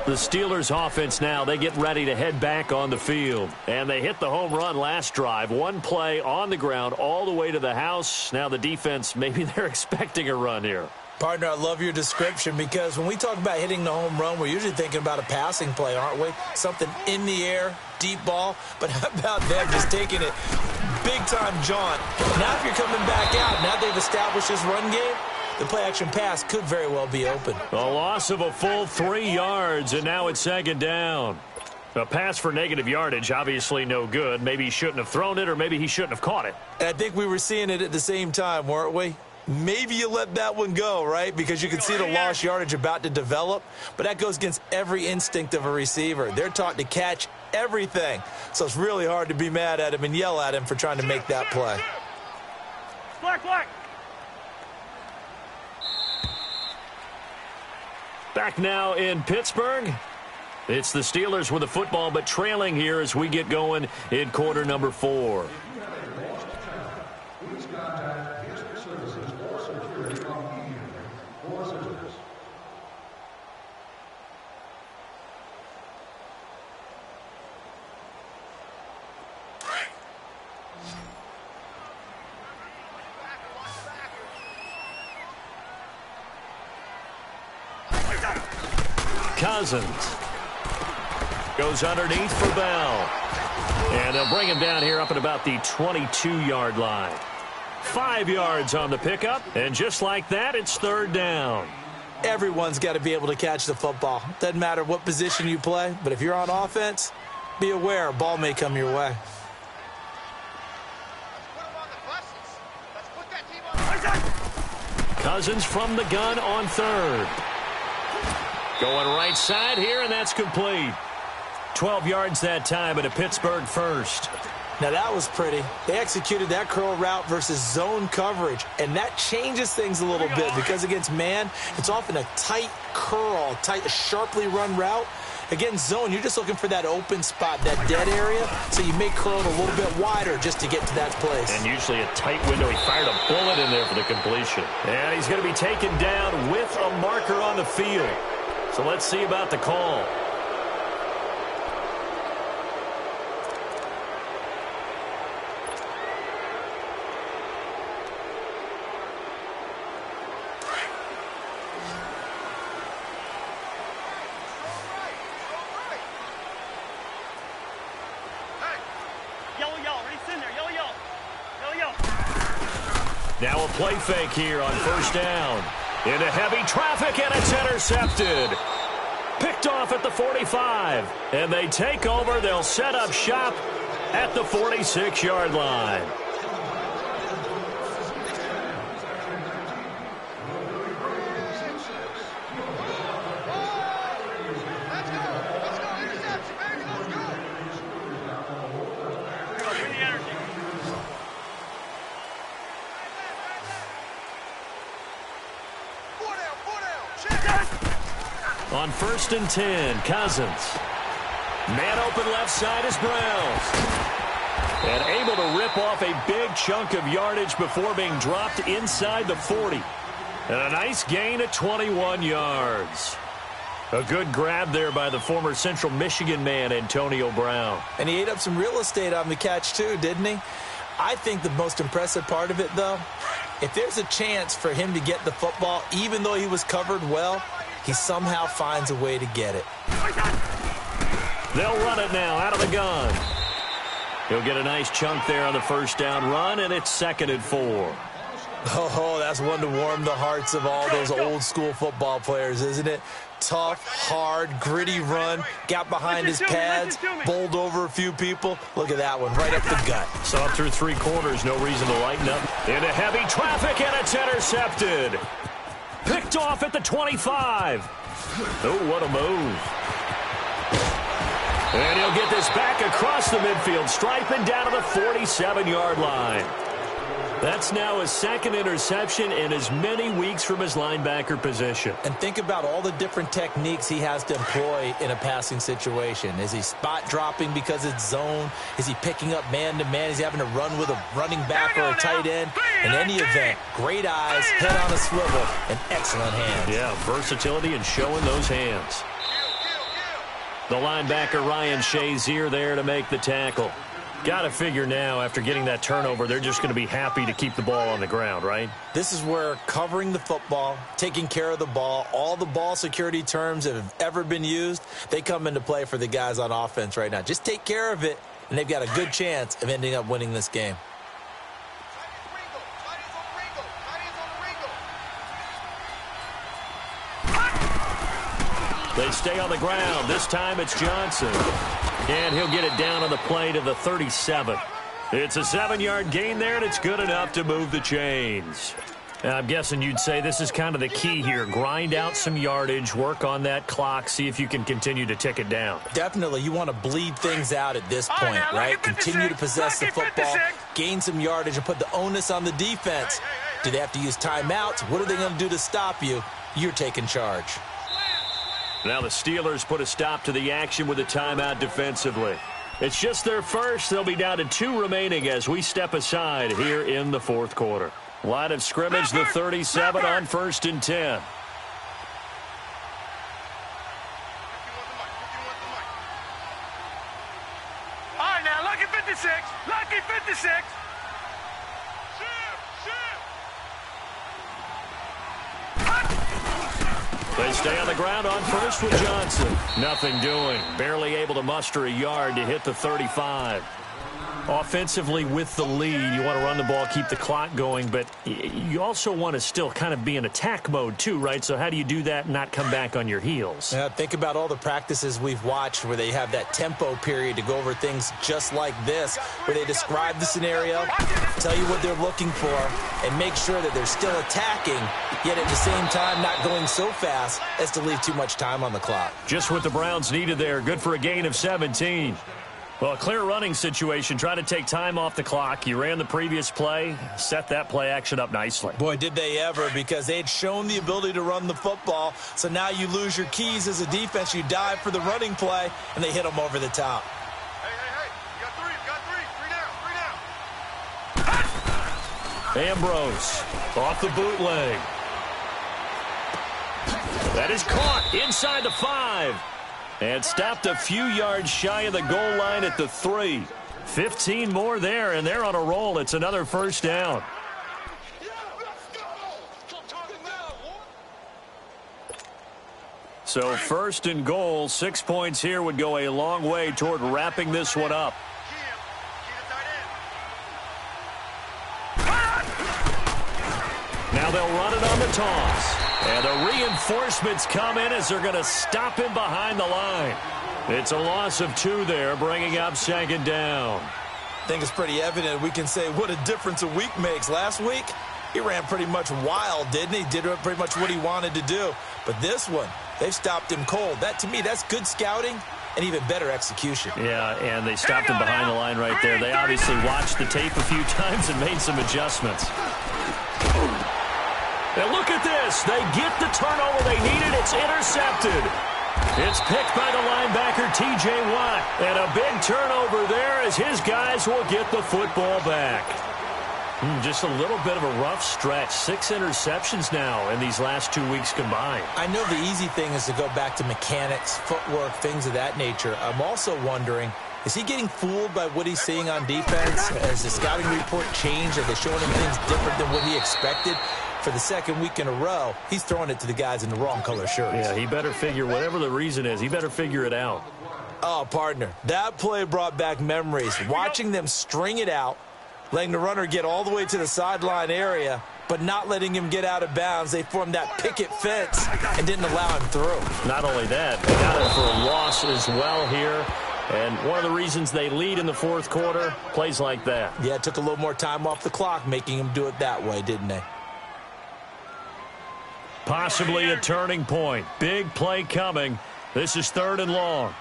S1: The Steelers offense now, they get ready to head back on the field. And they hit the home run last drive. One play on the ground all the way to the house. Now the defense, maybe they're expecting a run here.
S2: Partner, I love your description because when we talk about hitting the home run, we're usually thinking about a passing play, aren't we? Something in the air, deep ball. But how about them just taking it big-time jaunt? Now if you're coming back out, now they've established this run game, the play-action pass could very well be open.
S1: A loss of a full 3 yards, and now it's 2nd down. A pass for negative yardage, obviously no good. Maybe he shouldn't have thrown it, or maybe he shouldn't have caught it.
S2: And I think we were seeing it at the same time, weren't we? Maybe you let that one go, right? Because you can see the lost yardage about to develop. But that goes against every instinct of a receiver. They're taught to catch everything. So it's really hard to be mad at him and yell at him for trying to make that play.
S3: Black.
S1: Back now in Pittsburgh. It's the Steelers with the football, but trailing here as we get going in quarter number 4. Cousins goes underneath for Bell. And they'll bring him down here up at about the 22-yard line. 5 yards on the pickup, and just like that, it's 3rd down.
S2: Everyone's got to be able to catch the football. Doesn't matter what position you play, but if you're on offense, be aware a ball may come your way.
S1: Cousins from the gun on 3rd. Going right side here, and that's complete. 12 yards that time, and a Pittsburgh first.
S2: Now that was pretty. They executed that curl route versus zone coverage, and that changes things a little bit because against man, it's often a tight curl, sharply run route. Against zone, you're just looking for that open spot, that dead area, so you may curl it a little bit wider just to get to that place.
S1: And usually a tight window. He fired a bullet in there for the completion. And he's going to be taken down with a marker on the field. So let's see about the call. Now a play fake here on 1st down. Into heavy traffic, and it's intercepted. Picked off at the 45. And they take over. They'll set up shop at the 46-yard line. On 1st and 10, Cousins. Man open left side is Browns. And able to rip off a big chunk of yardage before being dropped inside the 40. And a nice gain at 21 yards. A good grab there by the former Central Michigan man, Antonio Brown.
S2: And he ate up some real estate on the catch too, didn't he? I think the most impressive part of it, though, If there's a chance for him to get the football, even though he was covered well, he somehow finds a way to get it.
S1: They'll run it now out of the gun. He'll get a nice chunk there on the first down run, and it's 2nd and 4.
S2: Oh, that's one to warm the hearts of all those old-school football players, isn't it? Tough, hard, gritty run, got behind his pads, bowled over a few people. Look at that one, right up the gut.
S1: Saw through 3 quarters, no reason to lighten up. Into heavy traffic, and it's intercepted. Picked off at the 25. Oh, what a move. And he'll get this back across the midfield stripe and down to the 47-yard line. That's now his 2nd interception in as many weeks from his linebacker position.
S2: And think about all the different techniques he has to employ in a passing situation. Is he spot dropping because it's zone? Is he picking up man-to-man? Is he having to run with a running back or a tight end? In any event, great eyes, head on a swivel, and excellent hands.
S1: Yeah, versatility and showing those hands. The linebacker, Ryan Shazier, there to make the tackle. Got to figure now, after getting that turnover, they're just going to be happy to keep the ball on the ground, right?
S2: This is where covering the football, taking care of the ball, all the ball security terms that have ever been used, they come into play for the guys on offense right now. Just take care of it, and they've got a good chance of ending up winning this game.
S1: They stay on the ground. This time it's Johnson. And he'll get it down on the play to the 37. It's a 7-yard gain there, and it's good enough to move the chains. I'm guessing you'd say this is kind of the key here. Grind out some yardage, work on that clock, see if you can continue to tick it down.
S2: Definitely. You want to bleed things out at this point, right? Continue to possess the football, gain some yardage, and put the onus on the defense. Do they have to use timeouts? What are they going to do to stop you? You're taking charge.
S1: Now the Steelers put a stop to the action with a timeout defensively. It's just their first. They'll be down to 2 remaining as we step aside here in the 4th quarter. Line of scrimmage, the 37 on 1st and 10.
S3: All right, now, lucky 56. Lucky 56.
S1: They stay on the ground on first with Johnson. Nothing doing. Barely able to muster a yard to hit the 35. Offensively with the lead, you want to run the ball, keep the clock going, but you also want to still kind of be in attack mode too, right? So how do you do that and not come back on your heels?
S2: Yeah, think about all the practices we've watched where they have that tempo period to go over things just like this, where they describe the scenario, tell you what they're looking for, and make sure that they're still attacking, yet at the same time not going so fast as to leave too much time on the clock.
S1: Just what the Browns needed there. Good for a gain of 17. Well, a clear running situation. Try to take time off the clock. You ran the previous play, set that play action up nicely.
S2: Boy, did they ever, because they'd shown the ability to run the football. So now you lose your keys as a defense. You dive for the running play, and they hit them over the top.
S3: Hey. You got 3.
S1: Ambrose off the bootleg. That is caught inside the 5. And stopped a few yards shy of the goal line at the 3. 15 more there, and they're on a roll. It's another first down. So 1st and goal, 6 points here would go a long way toward wrapping this one up. Now they'll run it on the toss. And the reinforcements come in as they're going to stop him behind the line. It's a loss of 2 there, bringing up 2nd down.
S2: I think it's pretty evident. We can say what a difference a week makes. Last week, he ran pretty much wild, didn't he? Did pretty much what he wanted to do. But this one, they've stopped him cold. That, to me, that's good scouting and even better execution.
S1: Yeah, and they stopped him behind the line right there. They obviously watched the tape a few times and made some adjustments. And look at this. They get the turnover they needed. It's intercepted. It's picked by the linebacker, T.J. Watt. And a big turnover there as his guys will get the football back. Just a little bit of a rough stretch. 6 interceptions now in these last 2 weeks combined.
S2: I know the easy thing is to go back to mechanics, footwork, things of that nature. I'm also wondering, Is he getting fooled by what he's seeing on defense? Has the scouting report changed? Are they showing him things different than what he expected? For the second week in a row, he's throwing it to the guys in the wrong color shirts.
S1: Yeah, he better figure, whatever the reason is, he better figure it out.
S2: Oh, partner, that play brought back memories. Watching them string it out, letting the runner get all the way to the sideline area, but not letting him get out of bounds. They formed that picket fence and didn't allow him through.
S1: Not only that, they got him for a loss as well here. And one of the reasons they lead in the fourth quarter, plays like that.
S2: Yeah, it took a little more time off the clock, making him do it that way, didn't they?
S1: Possibly a turning point. Big play coming. This is 3rd and long.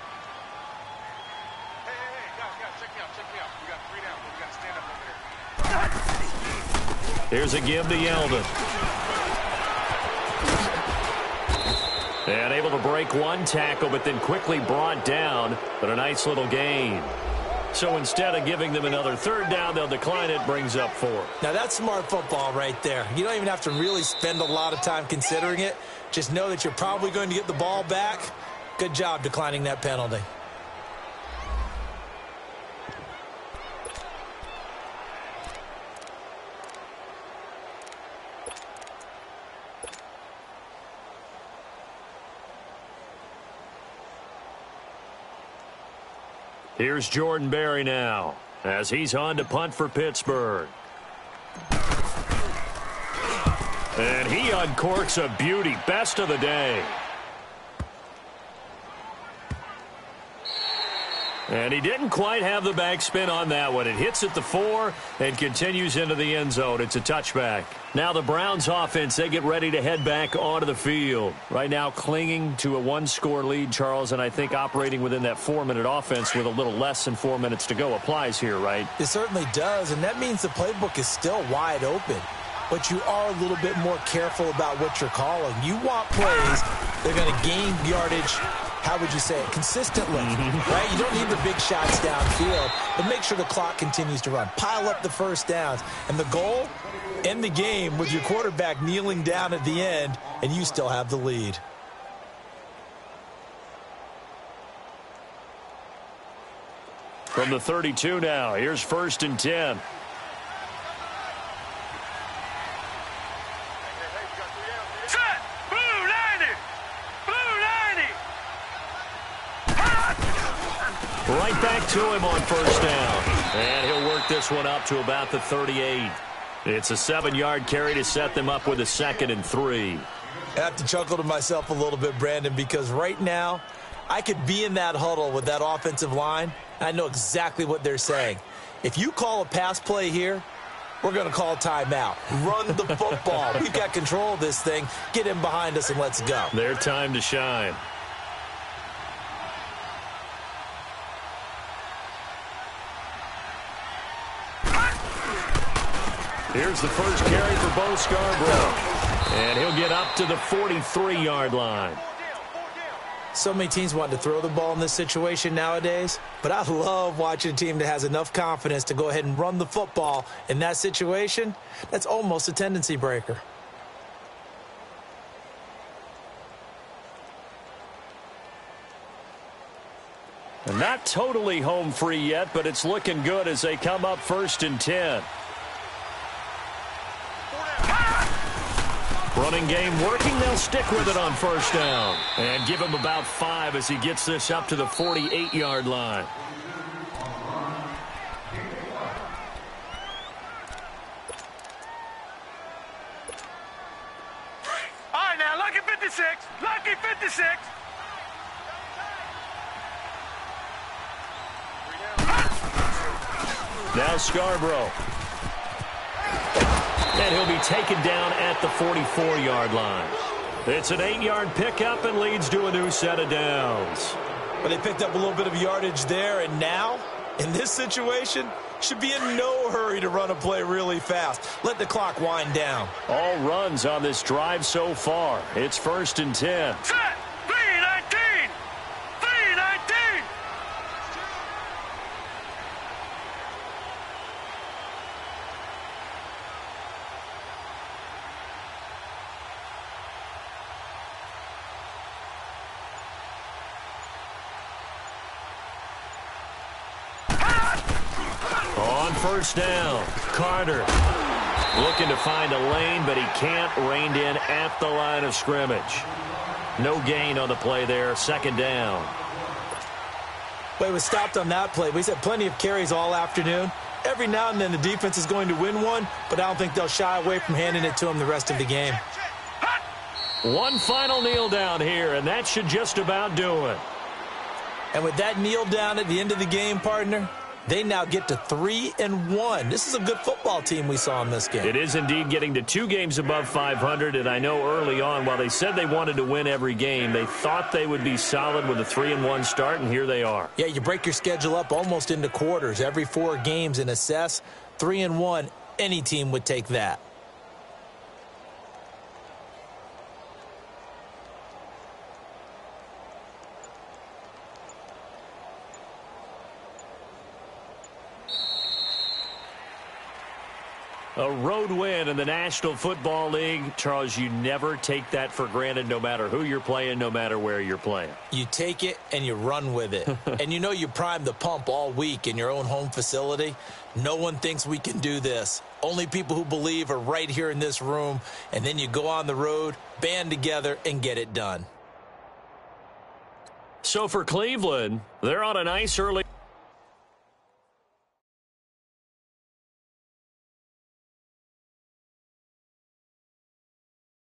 S3: Hey, guys, check me out. We got 3 down. We got to stand up over there.
S1: Here's a give to Yeldon. And able to break one tackle, but then quickly brought down. But a nice little gain. So instead of giving them another 3rd down, they'll decline it, brings up 4.
S2: Now, that's smart football right there. You don't even have to really spend a lot of time considering it. Just know that you're probably going to get the ball back. Good job declining that penalty.
S1: Here's Jordan Berry now, as he's on to punt for Pittsburgh. And he uncorks a beauty. Best of the day. And he didn't quite have the backspin on that one. It hits at the 4 and continues into the end zone. It's a touchback. Now the Browns offense, they get ready to head back onto the field. Right now clinging to a 1-score lead, Charles, and I think operating within that 4-minute offense with a little less than 4 minutes to go applies here, right?
S2: It certainly does, and that means the playbook is still wide open. But you are a little bit more careful about what you're calling. You want plays that are going to gain yardage, how would you say it, consistently, right? You don't need the big shots downfield, but make sure the clock continues to run. Pile up the first downs. And the goal, end the game with your quarterback kneeling down at the end, and you still have the lead.
S1: From the 32 now, here's 1st and 10. Right back to him on 1st down. And he'll work this one up to about the 38. It's a 7-yard carry to set them up with a 2nd and 3.
S2: I have to chuckle to myself a little bit, Brandon, because right now I could be in that huddle with that offensive line. I know exactly what they're saying. If you call a pass play here, we're going to call timeout. Run the football. We've got control of this thing. Get in behind us and let's go.
S1: Their time to shine. Here's the first carry for Bo Scarborough. And he'll get up to the 43-yard line.
S2: So many teams want to throw the ball in this situation nowadays, but I love watching a team that has enough confidence to go ahead and run the football in that situation. That's almost a tendency breaker.
S1: And not totally home free yet, but it's looking good as they come up 1st and 10. Running game working. They'll stick with it on 1st down. And give him about 5 as he gets this up to the 48-yard line.
S3: All right, now, lucky 56. Lucky 56.
S1: Now Scarborough. And he'll be taken down at the 44-yard line. It's an 8-yard pickup and leads to a new set of downs.
S2: But they picked up a little bit of yardage there, and now, in this situation, should be in no hurry to run a play really fast. Let the clock wind down.
S1: All runs on this drive so far. It's 1st and 10.
S3: Set. 319. 319.
S1: on first down. Carter looking to find a lane, but he can't. Reined in at the line of scrimmage. No gain on the play there. Second down.
S2: Well, he was stopped on that play. He's had plenty of carries all afternoon. Every now and then the defense is going to win one, but I don't think they'll shy away from handing it to him the rest of the game.
S1: One final kneel down here, and that should just about do it.
S2: And with that kneel down at the end of the game, partner, they now get to 3-1. This is a good football team we saw in this game.
S1: It is indeed getting to 2 games above 500, and I know early on, while they said they wanted to win every game, they thought they would be solid with a 3-1 start, and here they are.
S2: Yeah, you break your schedule up almost into quarters, every 4 games, and assess 3-1. Any team would take that.
S1: A road win in the National Football League. Charles, you never take that for granted, no matter who you're playing, no matter where you're playing.
S2: You take it and you run with it. And you know you primed the pump all week in your own home facility. No one thinks we can do this. Only people who believe are right here in this room. And then you go on the road, band together, and get it done.
S1: So for Cleveland, they're on a nice early